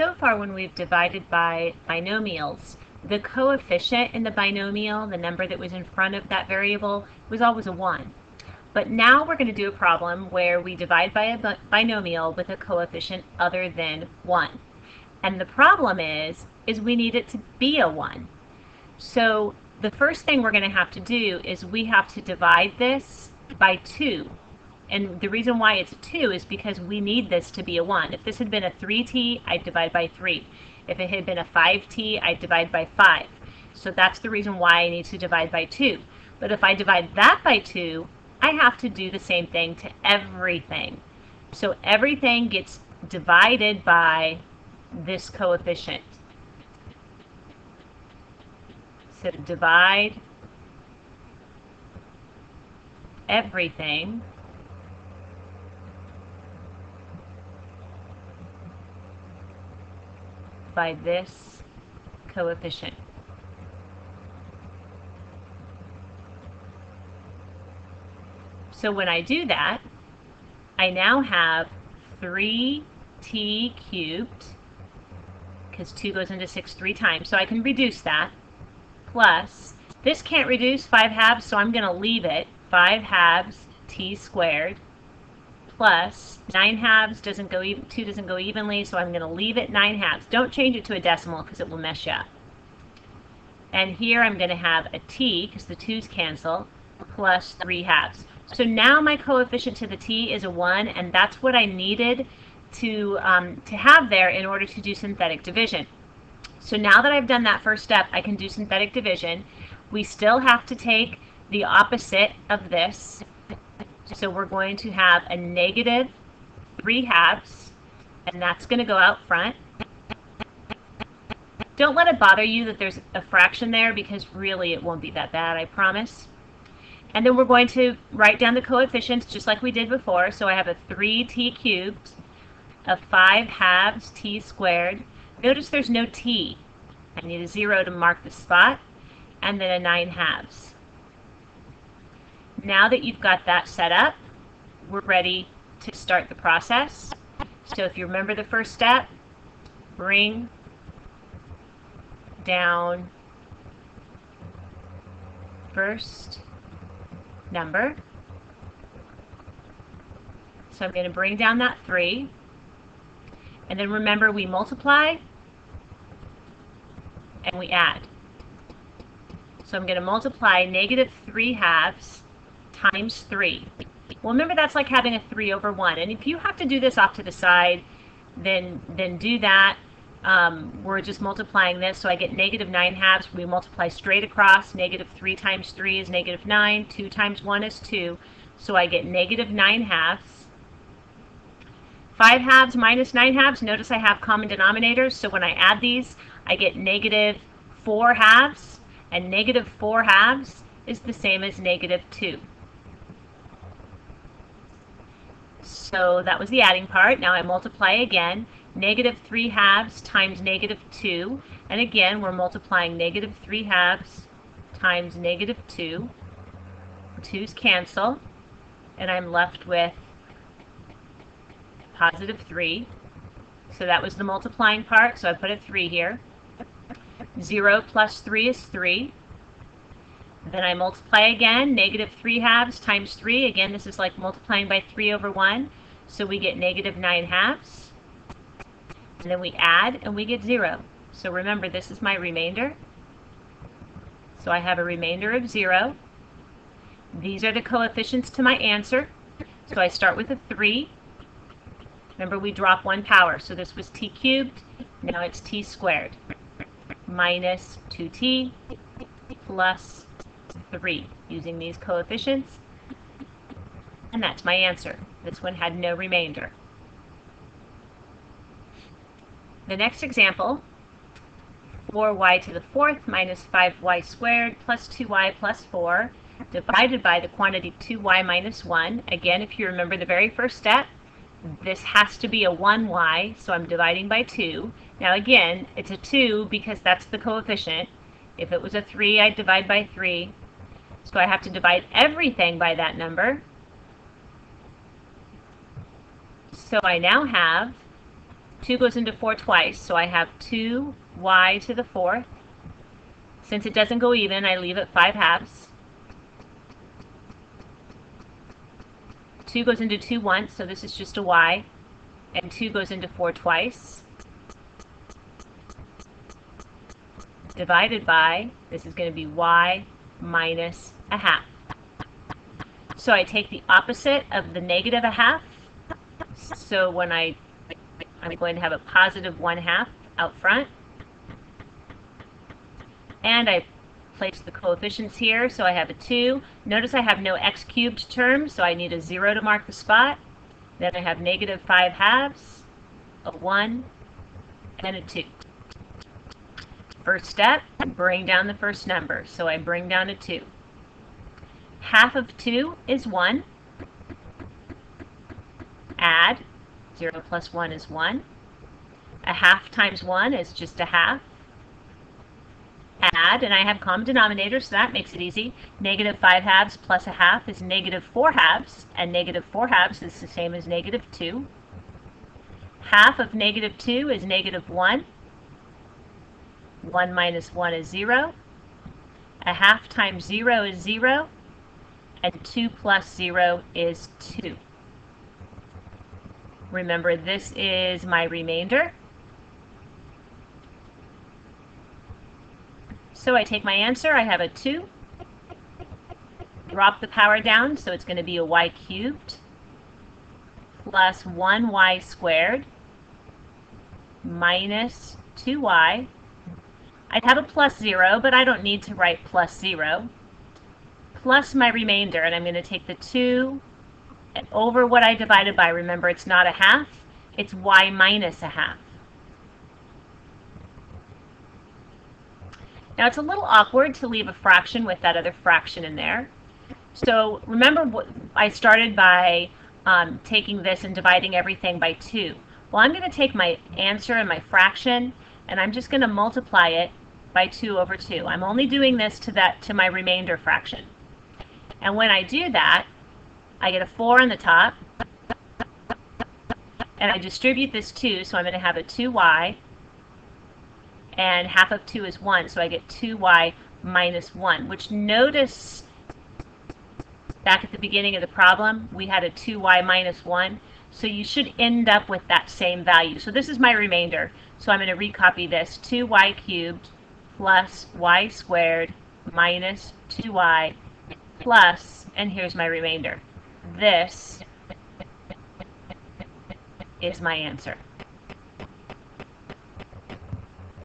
so far when we've divided by binomials, the coefficient in the binomial, the number that was in front of that variable, was always a 1. But now we're going to do a problem where we divide by a binomial with a coefficient other than 1. And the problem is we need it to be a 1. So the first thing we're going to have to do is we have to divide this by 2. And the reason why it's a 2 is because we need this to be a 1. If this had been a 3t, I'd divide by 3. If it had been a 5t, I'd divide by 5. So that's the reason why I need to divide by 2. But if I divide that by 2, I have to do the same thing to everything. So everything gets divided by this coefficient. So divide everything by this coefficient. So when I do that, I now have 3t cubed, because 2 goes into 6 3 times, so I can reduce that, plus, this can't reduce 5 halves, so I'm going to leave it, 5 halves t squared, plus 9 halves doesn't go even, 2 doesn't go evenly, so I'm going to leave it 9 halves. Don't change it to a decimal because it will mess you up. And here I'm going to have a t, because the 2's cancel, plus 3 halves. So now my coefficient to the t is a 1, and that's what I needed to have there in order to do synthetic division. So now that I've done that first step, I can do synthetic division. We still have to take the opposite of this. So we're going to have a negative 3 halves, and that's going to go out front. Don't let it bother you that there's a fraction there, because really it won't be that bad, I promise. And then we're going to write down the coefficients just like we did before. So I have a 3t cubed, a 5 halves t squared. Notice there's no t. I need a 0 to mark the spot, and then a 9 halves. Now that you've got that set up, we're ready to start the process. So if you remember the first step, bring down first number. So I'm going to bring down that 3. And then remember, we multiply and we add. So I'm going to multiply negative 3 halves times 3. Well, remember, that's like having a 3 over 1. And if you have to do this off to the side, then do that. We're just multiplying this, so I get negative 9 halves. We multiply straight across. Negative 3 times 3 is negative 9. 2 times 1 is 2. So I get negative 9 halves. 5 halves minus 9 halves. Notice I have common denominators, so when I add these, I get negative 4 halves. And negative 4 halves is the same as negative 2. So that was the adding part. Now I multiply again. Negative 3 halves times negative 2. And again, we're multiplying negative 3 halves times negative 2. 2's cancel. And I'm left with positive 3. So that was the multiplying part, so I put a 3 here. 0 plus 3 is 3. Then I multiply again. Negative 3 halves times 3. Again, this is like multiplying by 3 over 1. So we get negative 9 halves. And then we add, and we get 0. So remember, this is my remainder. So I have a remainder of 0. These are the coefficients to my answer. So I start with a 3. Remember, we drop 1 power. So this was t cubed. Now it's t squared. Minus 2t plus 3, using these coefficients. And that's my answer. This one had no remainder. The next example, 4y to the 4th minus 5y squared plus 2y plus 4 divided by the quantity 2y minus 1. Again, if you remember the very first step, this has to be a 1y, so I'm dividing by 2. Now again, it's a 2 because that's the coefficient. If it was a 3, I'd divide by 3. So I have to divide everything by that number. So I now have 2 goes into 4 twice, so I have 2y to the 4th. Since it doesn't go even, I leave it 5 halves. 2 goes into 2 once, so this is just a y. And 2 goes into 4 twice. Divided by, this is going to be y minus a half. So I take the opposite of the negative a half. So when I'm going to have a positive 1/2 out front. And I place the coefficients here, so I have a 2. Notice I have no x cubed term, so I need a 0 to mark the spot. Then I have negative 5 halves, a 1, and a 2. First step, bring down the first number. So I bring down a 2. Half of 2 is 1. Add. 0 plus 1 is 1. A half times 1 is just a half. Add, and I have common denominators, so that makes it easy. Negative 5 halves plus a half is negative 4 halves, and negative 4 halves is the same as negative 2. Half of negative 2 is negative 1. 1 minus 1 is 0. A half times 0 is 0. And 2 plus 0 is 2. Remember, this is my remainder. So I take my answer. I have a 2. Drop the power down, so it's going to be a y cubed plus 1y squared minus 2y. I'd have a plus 0, but I don't need to write plus 0. Plus my remainder, and I'm going to take the 2 and over what I divided by. Remember, it's not a half, it's y minus a half. Now it's a little awkward to leave a fraction with that other fraction in there. So remember, I started by taking this and dividing everything by 2. Well, I'm going to take my answer and my fraction, and I'm just going to multiply it by 2 over 2. I'm only doing this to my remainder fraction. And when I do that, I get a 4 on the top, and I distribute this 2, so I'm going to have a 2y, and half of 2 is 1, so I get 2y minus 1, which notice back at the beginning of the problem, we had a 2y minus 1, so you should end up with that same value. So this is my remainder, so I'm going to recopy this, 2y cubed plus y squared minus 2y plus, and here's my remainder. This is my answer.